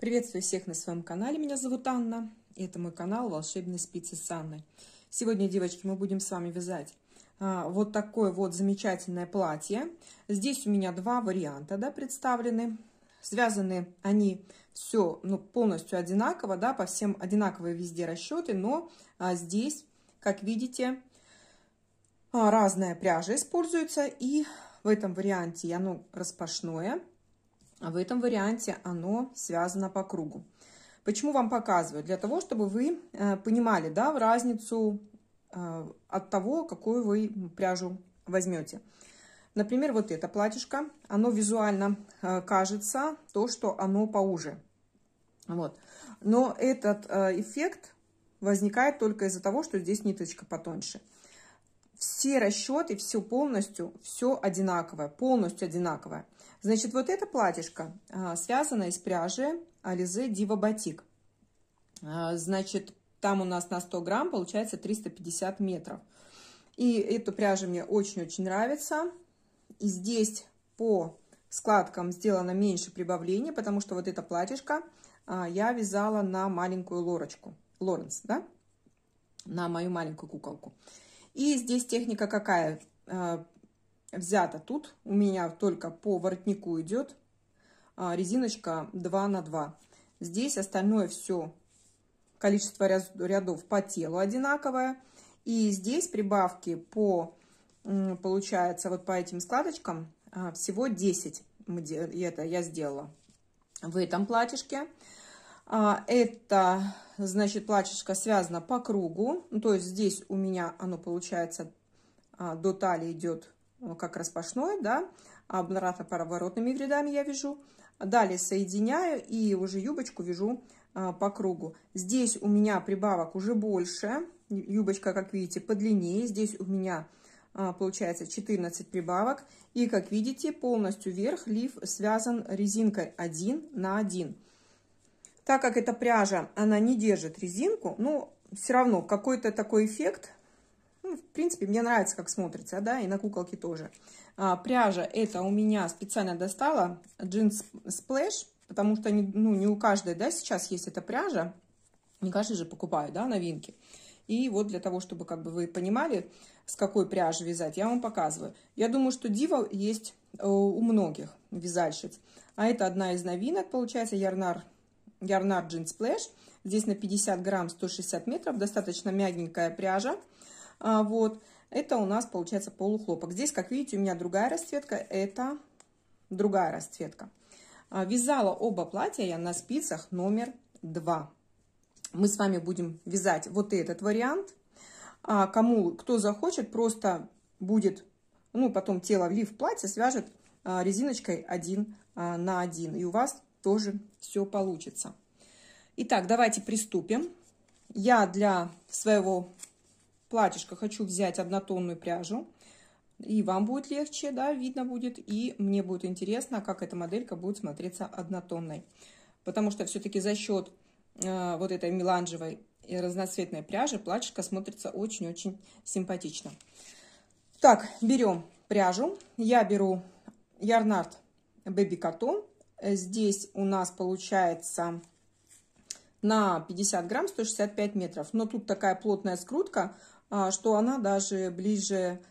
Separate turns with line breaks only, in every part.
Приветствую всех на своем канале, меня зовут Анна, и это мой канал «Волшебные спицы с Анной». Сегодня, девочки, мы будем с вами вязать вот такое вот замечательное платье. Здесь у меня два варианта, да, представлены. Связаны они все полностью одинаково, да, по всем одинаковые везде расчеты, но здесь, как видите, разная пряжа используется, и в этом варианте оно распашное, а в этом варианте оно связано по кругу. Почему вам показываю? Для того, чтобы вы понимали, да, разницу от того, какую вы пряжу возьмете. Например, вот это платьишко, оно визуально кажется, что оно поуже. Вот. Но этот эффект возникает только из-за того, что здесь ниточка потоньше. Все расчеты, все полностью, все одинаковое, полностью одинаковое. Значит, вот это платьишко связано из пряжи Alize Diva Batik. Значит, там у нас на 100 грамм получается 350 метров. И эту пряжу мне очень-очень нравится. И здесь по складкам сделано меньше прибавления, потому что вот это платьишко я вязала на маленькую Лорочку, Лоренс, да, на мою маленькую куколку. И здесь техника какая взята? Тут у меня только по воротнику идет резиночка 2 на 2. Здесь остальное все количество рядов по телу одинаковое. И здесь прибавки по, получается, вот по этим складочкам всего 10. Это я сделала в этом платьишке. Это, значит, платьишко связано по кругу. То есть здесь у меня оно получается до талии идет как распашной, да, обратно поворотными рядами я вяжу. Далее соединяю и уже юбочку вяжу по кругу. Здесь у меня прибавок уже больше. Юбочка, как видите, подлиннее. Здесь у меня получается 14 прибавок. И, как видите, полностью вверх лиф связан резинкой 1 на 1. Так как эта пряжа, она не держит резинку, но все равно какой-то такой эффект, в принципе, мне нравится, как смотрится, да, и на куколке тоже. Пряжа это у меня специально достала Jeans Splash, потому что не у каждой, да, сейчас есть эта пряжа, не каждый же покупает, да, новинки. И вот для того, чтобы как бы вы понимали, с какой пряжи вязать, я вам показываю. Я думаю, что Дива есть у многих вязальщиц. А это одна из новинок, получается, Yarnar Jeans Splash. Здесь на 50 грамм 160 метров, достаточно мягенькая пряжа. Вот, это у нас получается полухлопок. Здесь, как видите, у меня другая расцветка, это другая расцветка. Вязала оба платья я на спицах номер 2. Мы с вами будем вязать вот этот вариант. Кто захочет, просто будет, потом тело в лиф платья свяжет резиночкой 1 на 1. И у вас тоже все получится. Итак, давайте приступим. Я для своего платьишка хочу взять однотонную пряжу. И вам будет легче, да, видно будет. И мне будет интересно, как эта моделька будет смотреться однотонной. Потому что все-таки за счет вот этой меланжевой и разноцветной пряжи платьишко смотрится очень-очень симпатично. Так, берем пряжу. Я беру Yarnart Baby Cotton. Здесь у нас получается на 50 грамм 165 метров. Но тут такая плотная скрутка, что она даже ближе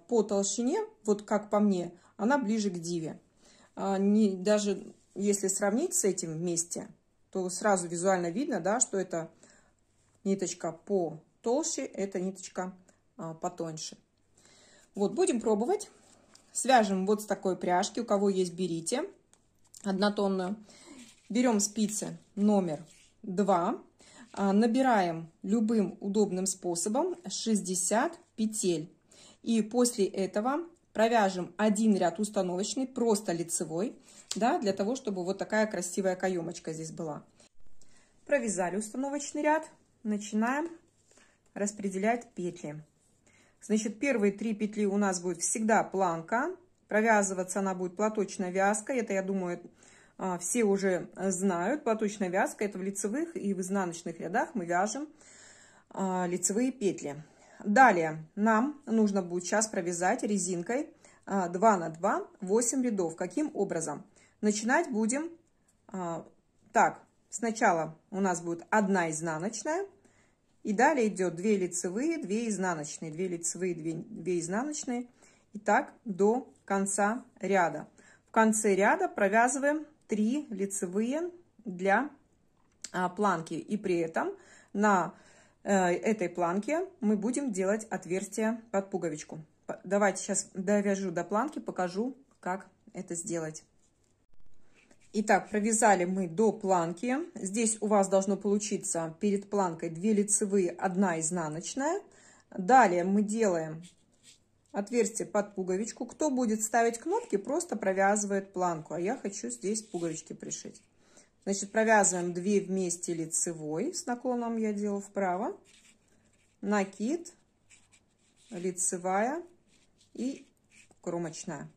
по толщине, вот как по мне, она ближе к Диве. Даже если сравнить с этим вместе, то сразу визуально видно, да, что это ниточка потолще, это ниточка потоньше. Вот, будем пробовать. Свяжем вот с такой пряжки. У кого есть, берите однотонную. Берем спицы номер 2. Набираем любым удобным способом 60 петель. И после этого провяжем один ряд установочный, просто лицевой, да, для того, чтобы вот такая красивая каемочка здесь была. Провязали установочный ряд. Начинаем распределять петли. Значит, первые 3 петли у нас будет всегда планка. Провязываться она будет платочной вязкой. Это, я думаю, все уже знают. Платочная вязка — это в лицевых и в изнаночных рядах мы вяжем лицевые петли. Далее нам нужно будет сейчас провязать резинкой 2 на 2 8 рядов. Каким образом? Начинать будем так. Сначала у нас будет 1 изнаночная, и далее идет 2 лицевые, 2 изнаночные, 2 лицевые, 2 изнаночные. И так до конца ряда. В конце ряда провязываем 3 лицевые для планки. И при этом на этой планке мы будем делать отверстие под пуговичку. Давайте сейчас довяжу до планки, покажу, как это сделать. Итак, провязали мы до планки. Здесь у вас должно получиться перед планкой 2 лицевые, 1 изнаночная. Далее мы делаем отверстие под пуговичку. Кто будет ставить кнопки, просто провязывает планку. А я хочу здесь пуговички пришить. Значит, провязываем 2 вместе лицевой, с наклоном я делаю вправо, накид, лицевая и кромочная.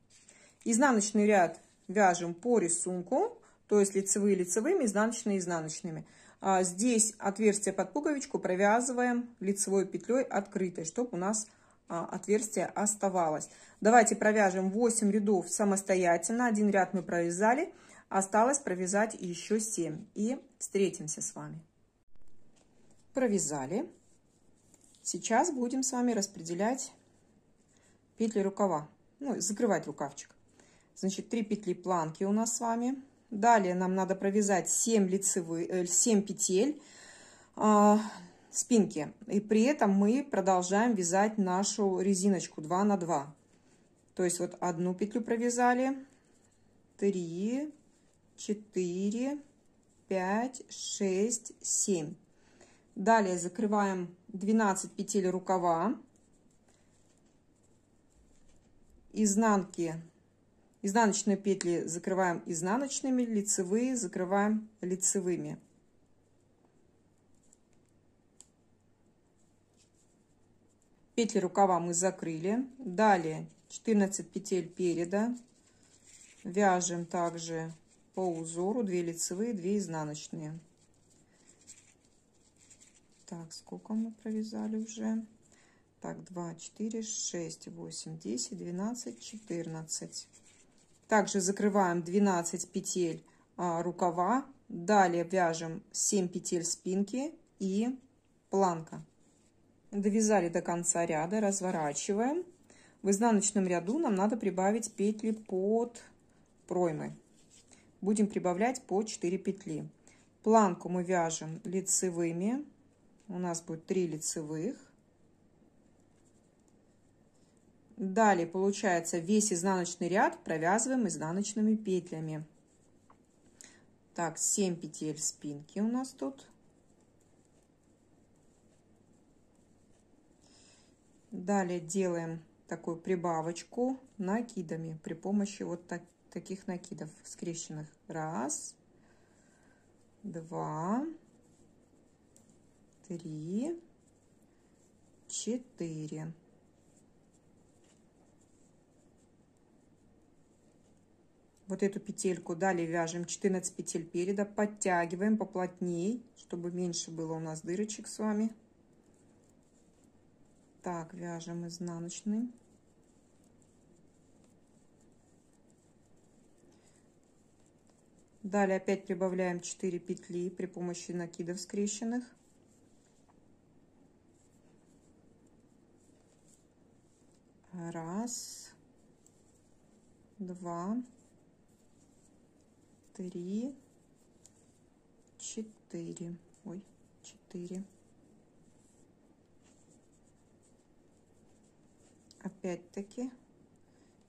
Изнаночный ряд вяжем по рисунку, то есть лицевые лицевыми, изнаночные изнаночными. Здесь отверстие под пуговичку провязываем лицевой петлей открытой, чтобы у нас отверстие оставалось. Давайте провяжем 8 рядов самостоятельно. 1 ряд мы провязали. Осталось провязать еще 7. И встретимся с вами. Провязали. Сейчас будем с вами распределять петли рукава. Ну, закрывать рукавчик. Значит, 3 петли планки у нас с вами. Далее нам надо провязать 7 петель спинки. И при этом мы продолжаем вязать нашу резиночку 2 на 2. То есть вот 1 петлю провязали. 3, 4, 5, 6, 7. Далее закрываем 12 петель рукава. Изнаночные петли закрываем изнаночными, лицевые закрываем лицевыми. Петли рукава мы закрыли. Далее 14 петель переда. Вяжем также по узору 2 лицевые, 2 изнаночные. Так, сколько мы провязали уже? Так, 2, 4, 6, 8, 10, 12, 14. Также закрываем 12 петель рукава. Далее вяжем 7 петель спинки и планка. Довязали до конца ряда, разворачиваем. В изнаночном ряду нам надо прибавить петли под проймы. Будем прибавлять по 4 петли. Планку мы вяжем лицевыми. У нас будет 3 лицевых. Далее получается весь изнаночный ряд провязываем изнаночными петлями. Так, 7 петель спинки у нас тут. Далее делаем такую прибавочку накидами при помощи вот таких накидов скрещенных. 1, 2, 3, 4. Вот эту петельку далее вяжем 14 петель переда, подтягиваем поплотней, чтобы меньше было у нас дырочек с вами. Так, вяжем изнаночный. Далее опять прибавляем 4 петли при помощи накидов скрещенных. Раз, 2, 3, 4. Ой, 4. Опять-таки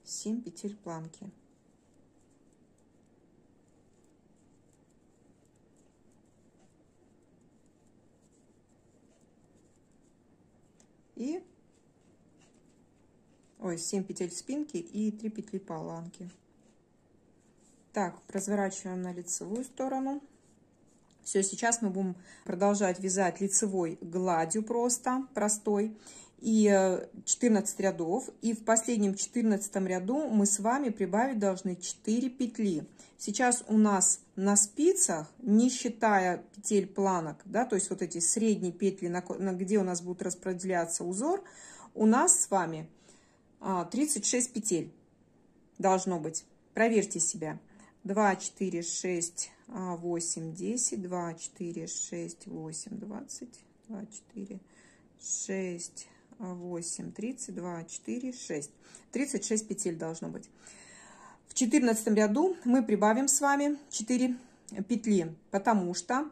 7 петель планки. И 7 петель спинки и 3 петли планки. Так, разворачиваем на лицевую сторону. Все, сейчас мы будем продолжать вязать лицевой гладью просто, простой. И 14 рядов. И в последнем 14 ряду мы с вами прибавить должны 4 петли. Сейчас у нас на спицах, не считая петель планок, да, то есть вот эти средние петли, где у нас будет распределяться узор, у нас с вами 36 петель должно быть. Проверьте себя. 2, 4, 6, 8, 10, 2, 4, 6, 8, 20, 2, 4, 6, 8, 32, 4, 6. 36 петель должно быть. В 14 ряду мы прибавим с вами 4 петли, потому что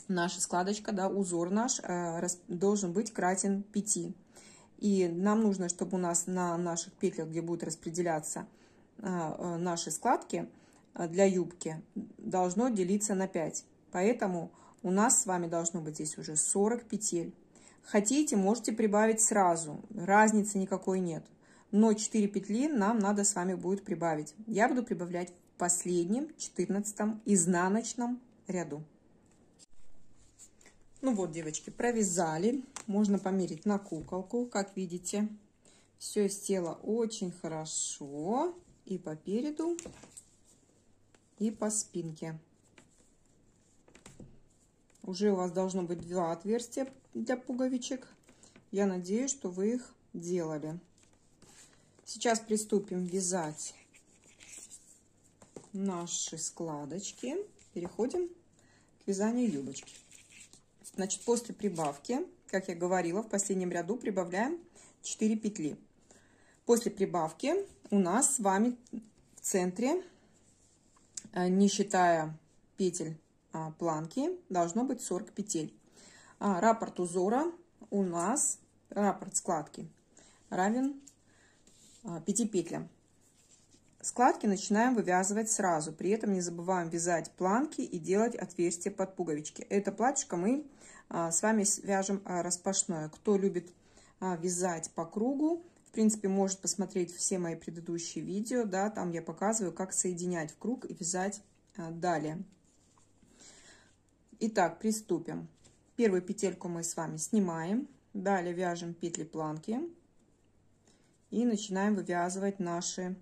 наша складочка, да, узор наш должен быть кратен 5. И нам нужно, чтобы у нас на наших петлях, где будут распределяться наши складки для юбки, должно делиться на 5. Поэтому у нас с вами должно быть здесь уже 40 петель. Хотите, можете прибавить сразу, разницы никакой нет. Но 4 петли нам надо с вами будет прибавить. Я буду прибавлять в последнем, 14-м изнаночном ряду. Ну вот, девочки, провязали. Можно померить на куколку, как видите. Все сделала очень хорошо. И по переду, и по спинке. Уже у вас должно быть 2 отверстия для пуговичек. Я надеюсь, что вы их делали. Сейчас приступим вязать наши складочки. Переходим к вязанию юбочки. Значит, после прибавки, как я говорила, в последнем ряду прибавляем 4 петли. После прибавки у нас с вами в центре, не считая петель планки, должно быть 40 петель. Раппорт узора у нас, раппорт складки равен 5 петлям. Складки начинаем вывязывать сразу, при этом не забываем вязать планки и делать отверстия под пуговички. Это платьишко мы с вами вяжем распашное. Кто любит вязать по кругу, в принципе, может посмотреть все мои предыдущие видео, да, там я показываю, как соединять в круг и вязать далее. Итак, приступим. Первую петельку мы с вами снимаем, далее вяжем петли планки и начинаем вывязывать наши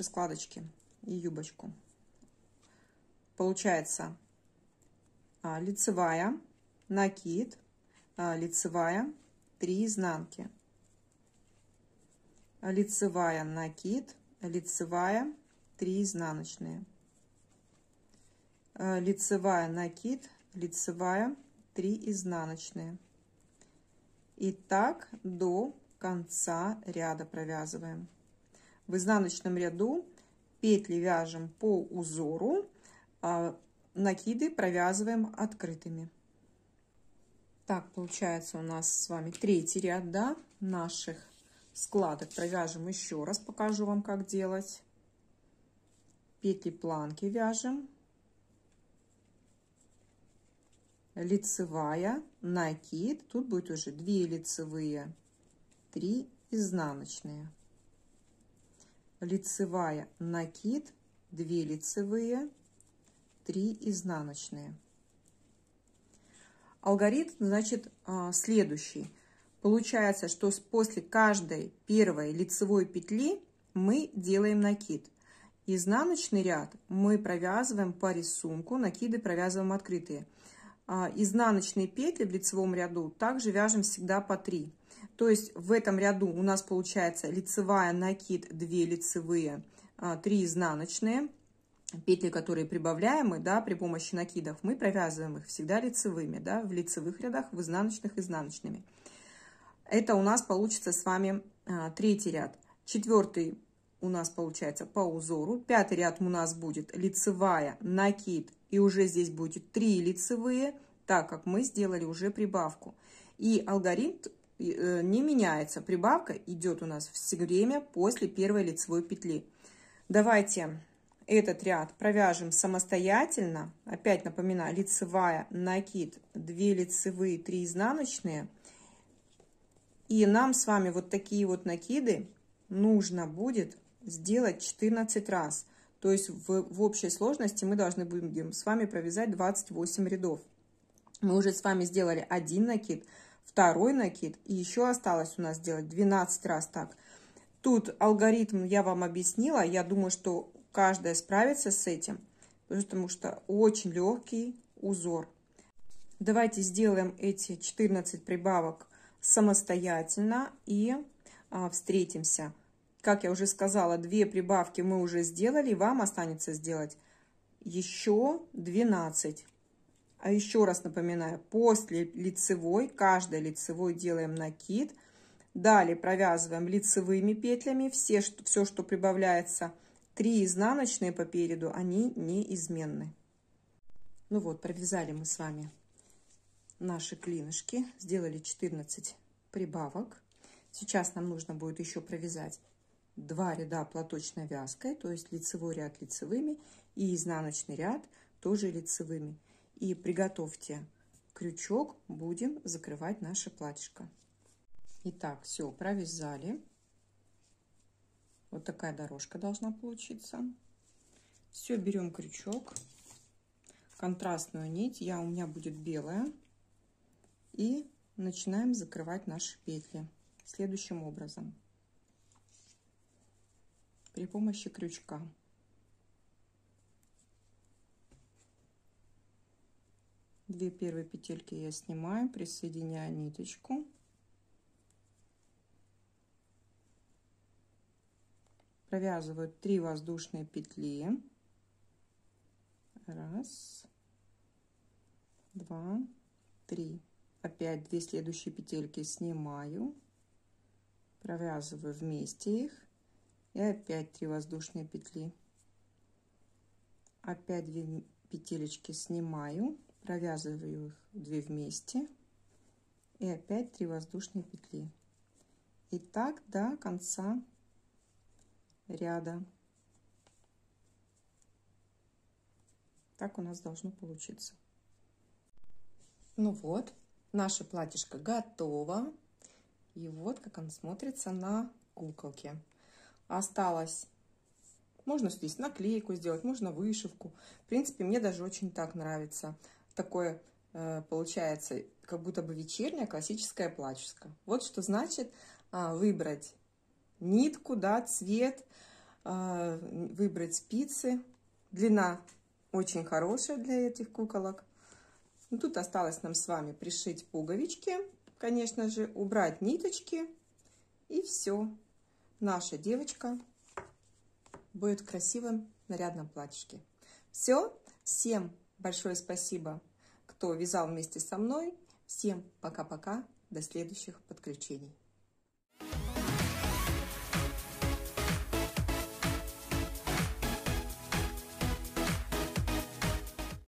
складочки и юбочку. Получается лицевая, накид, лицевая, 3 изнанки, лицевая, накид, лицевая, 3 изнаночные, лицевая, накид, лицевая, 3 изнаночные. И так до конца ряда провязываем. В изнаночном ряду петли вяжем по узору, накиды провязываем открытыми. Так, получается у нас с вами 3-й ряд, да, наших складок. Провяжем еще раз, покажу вам, как делать. Петли планки вяжем, лицевая, накид, тут будет уже 2 лицевые, 3 изнаночные, лицевая, накид, 2 лицевые, 3 изнаночные. Алгоритм, значит, следующий. Получается, что после каждой первой лицевой петли мы делаем накид. Изнаночный ряд мы провязываем по рисунку, накиды провязываем открытые. Изнаночные петли в лицевом ряду также вяжем всегда по 3. То есть в этом ряду у нас получается лицевая, накид, 2 лицевые, 3 изнаночные. Петли, которые прибавляем мы, да, при помощи накидов, мы провязываем их всегда лицевыми, да, в лицевых рядах, в изнаночных изнаночными. Это у нас получится с вами 3-й ряд. 4-й у нас получается по узору. 5-й ряд у нас будет лицевая, накид, и уже здесь будет 3 лицевые, так как мы сделали уже прибавку. И алгоритм не меняется. Прибавка идет у нас все время после первой лицевой петли. Давайте этот ряд провяжем самостоятельно. Опять напоминаю, лицевая, накид, 2 лицевые, 3 изнаночные. И нам с вами вот такие вот накиды нужно будет сделать 14 раз. То есть в общей сложности мы должны будем с вами провязать 28 рядов. Мы уже с вами сделали 1 накид, 2 накид, и еще осталось у нас сделать 12 раз так. Тут алгоритм я вам объяснила. Я думаю, что каждая справится с этим, потому что очень легкий узор. Давайте сделаем эти 14 прибавок самостоятельно и встретимся. Как я уже сказала, 2 прибавки мы уже сделали, вам останется сделать еще 12. А еще раз напоминаю, после лицевой, каждой лицевой делаем накид. Далее провязываем лицевыми петлями. Все, все, что прибавляется, 3 изнаночные по переду, они неизменны. Ну вот, провязали мы с вами наши клинышки, сделали 14 прибавок. Сейчас нам нужно будет еще провязать 2 ряда платочной вязкой, то есть лицевой ряд лицевыми и изнаночный ряд тоже лицевыми. И приготовьте крючок, будем закрывать наше платьишко. Итак, все, провязали. Вот такая дорожка должна получиться. Все, берем крючок, контрастную нить, у меня будет белая, и начинаем закрывать наши петли следующим образом при помощи крючка. Две первые петельки я снимаю, присоединяю ниточку. Провязываю 3 воздушные петли. 1, 2, 3. Опять 2 следующие петельки снимаю, провязываю вместе их. И опять 3 воздушные петли. Опять 2 петелечки снимаю, провязываю их 2 вместе. И опять 3 воздушные петли. И так до конца ряда. Так у нас должно получиться. Ну вот, наше платьишко готово. И вот как оно смотрится на куколке. Осталось, можно здесь наклейку сделать, можно вышивку. В принципе, мне даже очень так нравится. Такое получается, как будто бы вечернее классическое платьишко. Вот что значит выбрать нитку, да, цвет, выбрать спицы. Длина очень хорошая для этих куколок. Ну, тут осталось нам с вами пришить пуговички, конечно же, убрать ниточки, и все. Наша девочка будет в красивом нарядном платьишке. Все. Всем большое спасибо, кто вязал вместе со мной. Всем пока-пока. До следующих подключений.